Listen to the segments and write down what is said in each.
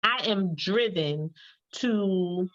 I am driven to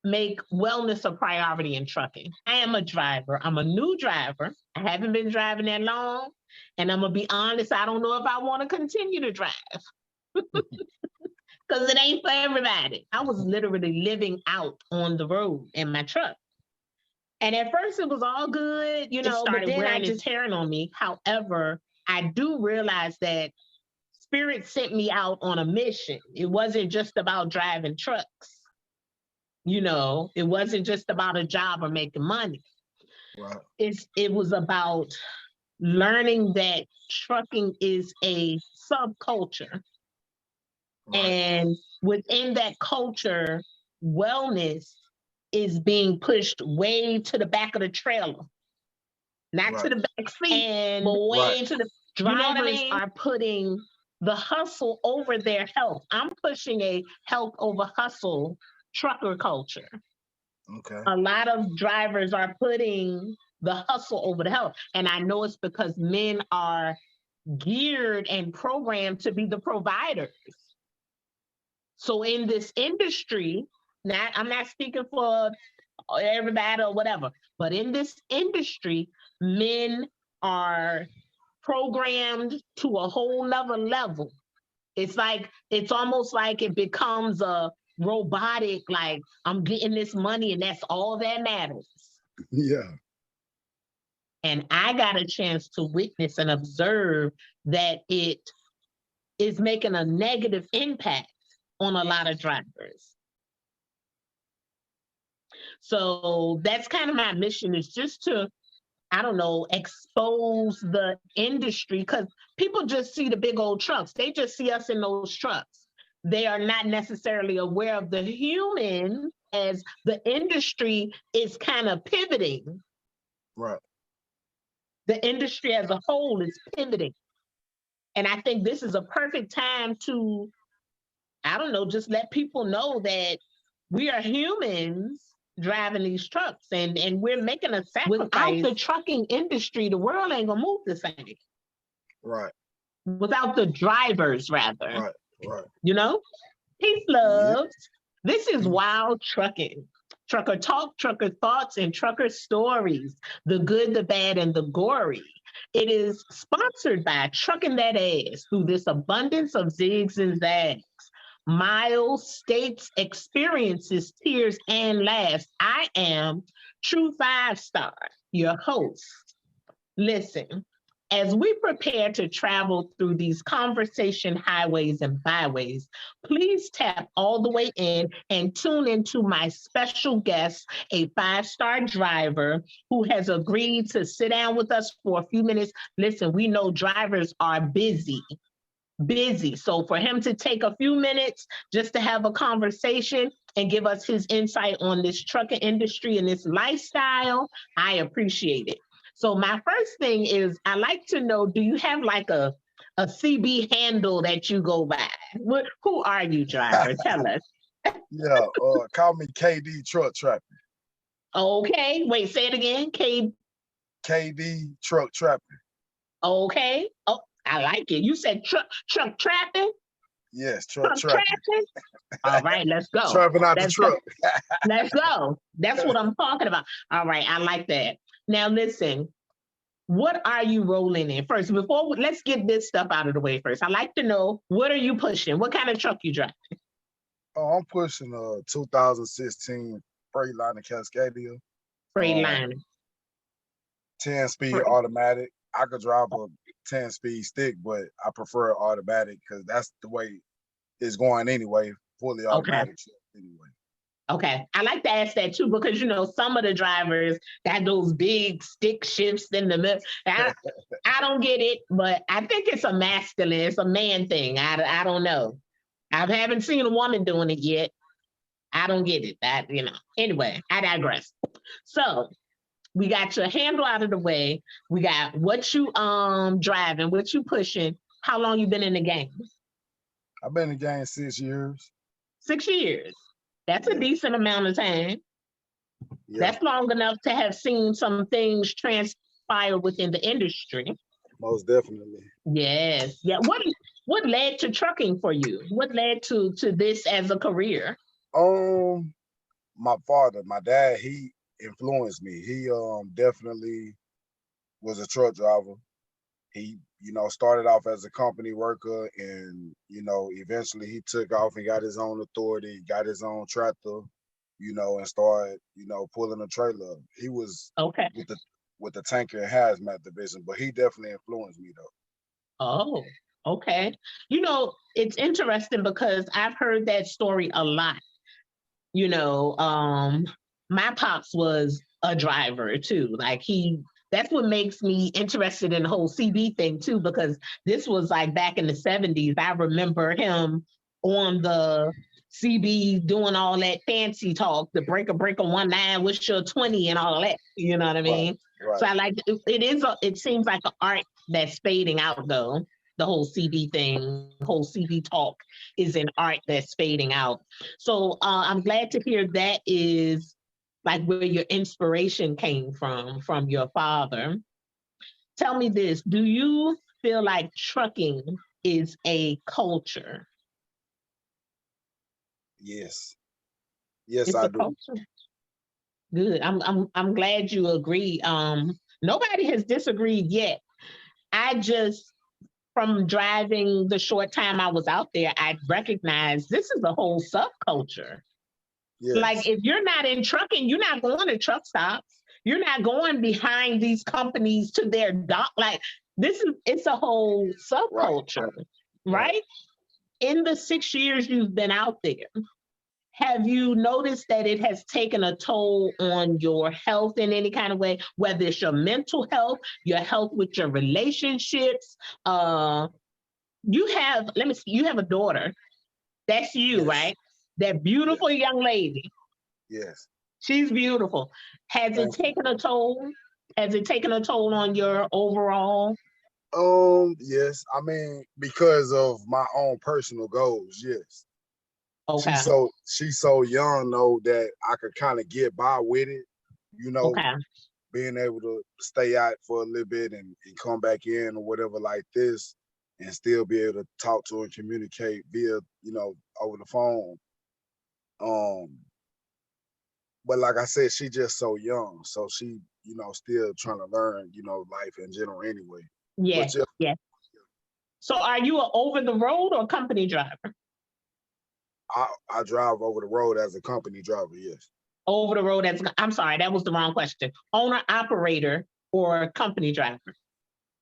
make wellness a priority in trucking. I am a driver. I'm a new driver. I haven't been driving that long. And I'm going to be honest, I don't know if I want to continue to drive because it ain't for everybody. I was literally living out on the road in my truck. And at first it was all good, you know, but then I just tearing on me. However, I do realize that Spirit sent me out on a mission. It wasn't just about driving trucks. You know, it wasn't just about a job or making money. Right. It was about learning that trucking is a subculture. Right. And within that culture, wellness is being pushed way to the back of the trailer. Not to the back seat, but way to the drivers are putting the hustle over their health. I'm pushing a health over hustle trucker culture. Okay. A lot of drivers are putting the hustle over the health. And I know it's because men are geared and programmed to be the providers. So in this industry, I'm not speaking for everybody or whatever, but in this industry, men are programmed to a whole nother level. It's almost like it becomes a robotic, like I'm getting this money and that's all that matters. Yeah. And I got a chance to witness and observe that it is making a negative impact on a lot of drivers. So that's kind of my mission, is just to, I don't know, expose the industry, because people just see the big old trucks. They just see us in those trucks. They are not necessarily aware of the human as the industry is kind of pivoting. Right. The industry as a whole is pivoting. And I think this is a perfect time to, I don't know, just let people know that we are humans driving these trucks, and we're making a sacrifice. Without the trucking industry, the world ain't gonna move the same. Right. Without the drivers, rather. Right. You know? Peace, love. Yep. This is Wild Trucking. Trucker talk, trucker thoughts, and trucker stories. The good, the bad, and the gory. It is sponsored by Truckin' That Ass through this abundance of zigs and zags. Miles, states, experiences, tears, and laughs. I am Truu5Star, your host. Listen, as we prepare to travel through these conversation highways and byways, please tap all the way in and tune into my special guest, a 5-star driver who has agreed to sit down with us for a few minutes. Listen, we know drivers are busy. So for him to take a few minutes just to have a conversation and give us his insight on this trucking industry and this lifestyle, I appreciate it. So my first thing is, I like to know, do you have like a CB handle that you go by? Who are you, driver? Tell us. Yeah, call me KD Truck Trappin. Okay, wait, say it again. KD Truck Trappin. Okay. Oh, I like it. You said truck trapping? Yes, truck trapping. All right, let's go. Trapping out the truck. Let's go. That's what I'm talking about. All right, I like that. Now listen, what are you rolling in first? Let's get this stuff out of the way first. I like to know, what are you pushing? What kind of truck you driving? Oh, I'm pushing a 2016 Freightliner Cascadia. Freightliner. 10-speed automatic. I could drive a 10-speed stick, but I prefer automatic because that's the way it's going anyway. Fully automatic anyway. Okay, I like to ask that too, because you know some of the drivers got those big stick shifts in the middle. I don't get it, but I think it's a man thing. I don't know. I haven't seen a woman doing it yet. I don't get it. Anyway, I digress. So we got your handle out of the way. We got what you driving, what you pushing. How long you been in the game? I've been in the game 6 years. 6 years. That's a decent amount of time. Yeah. That's long enough to have seen some things transpire within the industry. Most definitely. Yes. Yeah. What led to trucking for you? What led to this as a career? My father, my dad, he influenced me. He definitely was a truck driver. He, started off as a company worker, and eventually he took off and got his own authority, got his own tractor, and started, pulling a trailer. He was Okay. with the tanker and hazmat division, but he definitely influenced me though. Oh, okay. It's interesting because I've heard that story a lot. You know, my pops was a driver too. Like that's what makes me interested in the whole CB thing too, because this was like back in the 70s. I remember him on the CB doing all that fancy talk, the breaker 19, what's your 20 and all that. You know what I mean? Right. So I like it seems like an art that's fading out though. The whole CB thing, whole CB talk is an art that's fading out. So I'm glad to hear that is like where your inspiration came from your father. Tell me this, do you feel like trucking is a culture? Yes. Yes, It's I a do. culture. Good. I'm glad you agree. Nobody has disagreed yet. I just from driving the short time I was out there, I recognized this is a whole subculture. Yes. Like if you're not in trucking, you're not going to truck stops. You're not going behind these companies to their dock. Like it's a whole subculture, right? In the 6 years you've been out there, have you noticed that it has taken a toll on your health in any kind of way, whether it's your mental health, your health with your relationships? You have, let me see, you have a daughter. That's you, Yes. right? That beautiful young lady. Yes. She's beautiful. Has it taken a toll? Has it taken a toll on your overall? Yes. I mean, because of my own personal goals, yes. Okay. She's so young though that I could kind of get by with it, Okay. being able to stay out for a little bit and come back in or whatever like this, and still be able to talk to her and communicate via, over the phone. But like I said, she just so young, so she, still trying to learn, life in general anyway. Yeah. But yeah, Yeah. So are you an over the road or company driver? I drive over the road as a company driver. Yes. Over the road as I'm sorry, that was the wrong question. Owner, operator, or company driver?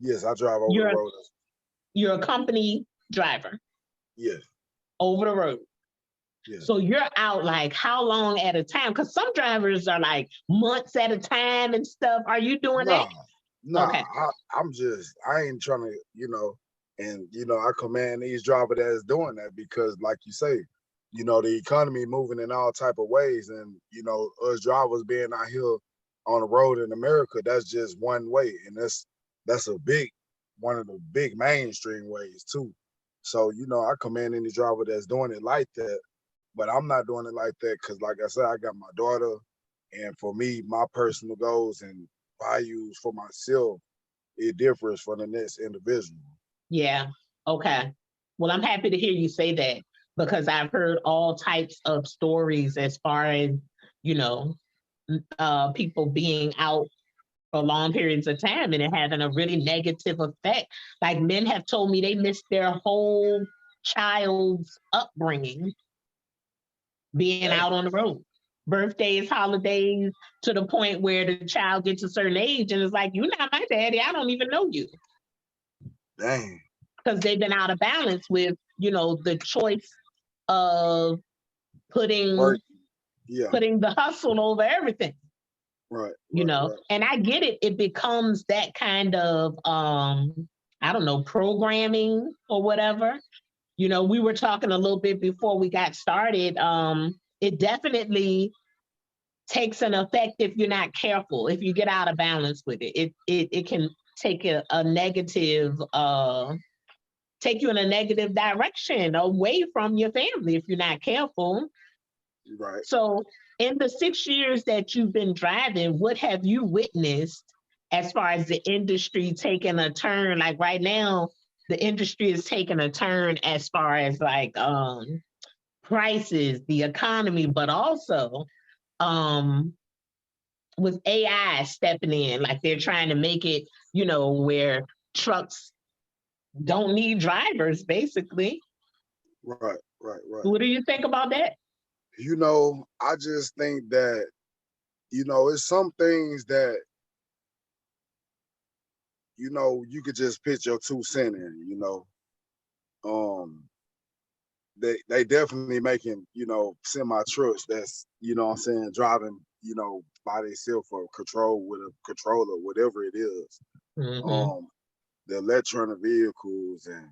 Yes, I drive over You're the road. you're a company driver. Yes. Over the road. Yes. So you're out like how long at a time? Because some drivers are like months at a time and stuff. Are you doing that? Nah, Okay. I ain't trying to, and I commend these drivers that's doing that because, like you say, the economy moving in all type of ways, and us drivers being out here on the road in America, that's just one way, and that's one of the big mainstream ways too. So I commend any driver that's doing it like that, but I'm not doing it like that because, like I said, I got my daughter, and for me, my personal goals and values for myself, it differs from the next individual. Yeah. Okay. Well, I'm happy to hear you say that because I've heard all types of stories as far as, you know, people being out for long periods of time and it having a really negative effect. Like men have told me they missed their whole child's upbringing being out on the road. Birthdays, holidays, to the point where the child gets a certain age and it's like, you're not my daddy. I don't even know you. Dang. Because they've been out of balance with, the choice of putting the hustle over everything. Right. And I get it. It becomes that kind of, I don't know, programming or whatever. We were talking a little bit before we got started. It definitely takes an effect if you're not careful, if you get out of balance with it. It can take a negative, take you in a negative direction away from your family if you're not careful. Right. So in the 6 years that you've been driving, what have you witnessed as far as the industry taking a turn? Like right now, the industry is taking a turn as far as like prices, the economy, but also um with AI stepping in, like they're trying to make it, you know, where trucks don't need drivers, basically. Right, right, right. What do you think about that? You know, I just think that, you know, it's some things that, you know, you could just pitch your 2 cents in, you know. Um, they definitely making, you know, semi trucks that's, you know what I'm saying, driving, you know, by themselves for control with a controller, whatever it is. Mm-hmm. The electronic vehicles and,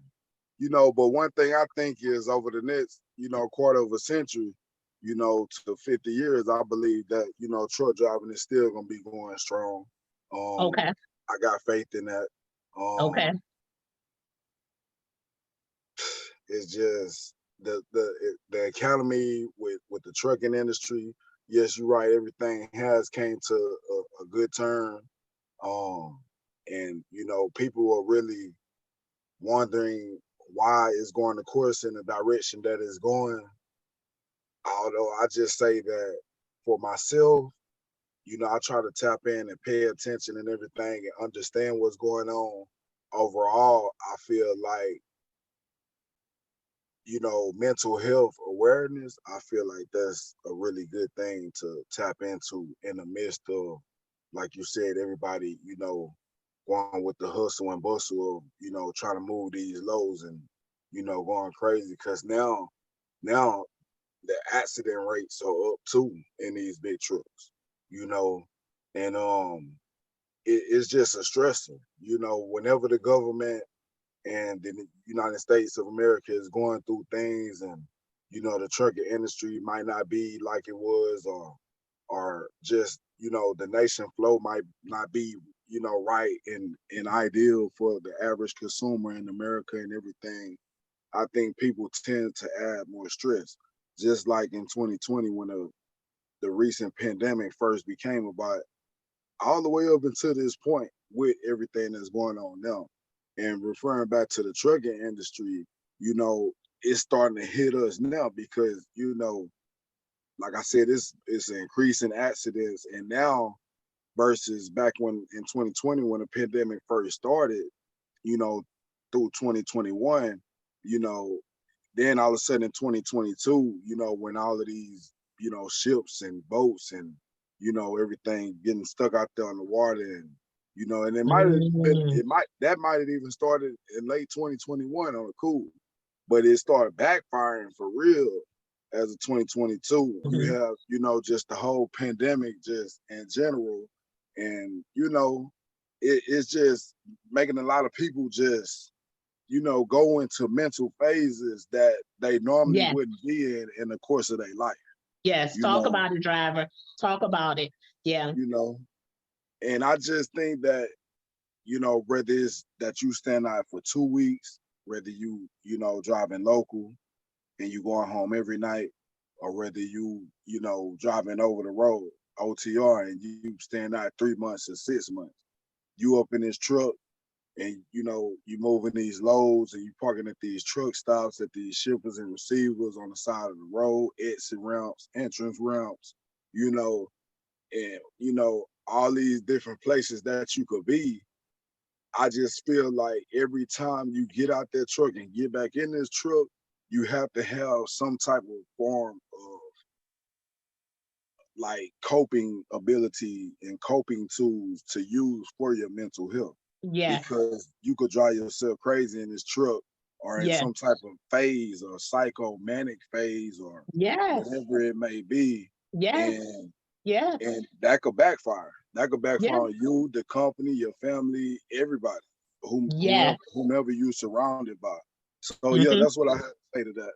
you know, but one thing I think is over the next, you know, quarter of a century, you know, to 50 years, I believe that, you know, truck driving is still gonna be going strong. Um, Okay. I got faith in that. Okay. It's just the economy with the trucking industry. Yes, you're right. Everything has came to a good turn. Um, and you know, people are really wondering why it's going the course in the direction that it's going. Although I just say that for myself, you know, I try to tap in and pay attention and everything and understand what's going on. Overall, I feel like, you know, mental health awareness, I feel like that's a really good thing to tap into in the midst of, like you said, everybody, you know, going with the hustle and bustle of, you know, trying to move these loads and, you know, going crazy. Cause now the accident rates are up too in these big trucks, you know, and it's just a stressor, you know, whenever the government and the United States of America is going through things and, you know, the trucking industry might not be like it was or just, you know, the nation flow might not be, you know, right and ideal for the average consumer in America and everything. I think people tend to add more stress. Just like in 2020 when the recent pandemic first became about, all the way up until this point with everything that's going on now. And referring back to the trucking industry, you know, it's starting to hit us now because, you know, like I said, it's an increase in accidents. And now versus back when in 2020 when the pandemic first started, you know, through 2021, you know, then all of a sudden in 2022, you know, when all of these, you know, ships and boats and, you know, everything getting stuck out there on the water and, you know, and it might have been, Mm, that might have even started in late 2021 on a cool, but it started backfiring for real as of 2022. You mhm. have, you know, just the whole pandemic just in general. And, you know, it's just making a lot of people just, you know, go into mental phases that they normally Yes. wouldn't be in the course of their life, Yes. you Talk know, about it, driver. Talk about it. Yeah. you know. And I just think that, you know, whether it's that you stand out for 2 weeks, whether you know, driving local and you going home every night, or whether you know, driving over the road, OTR, and you stand out 3 months or 6 months, you up in this truck and you know you moving these loads and you parking at these truck stops at these shippers and receivers on the side of the road, exit ramps, entrance ramps, you know, and you know all these different places that you could be. I just feel like every time you get out that truck and get back in this truck, you have to have some type of form of like coping ability and coping tools to use for your mental health, Yes. because you could drive yourself crazy in this truck or in Yes. some type of phase or psychomanic phase or Yes. whatever it may be, Yes. and Yes. that could backfire. That could Yes. backfire on you, the company, your family, everybody, Yes. whomever you surrounded by. So yeah, Hmm. that's what I have to say to that.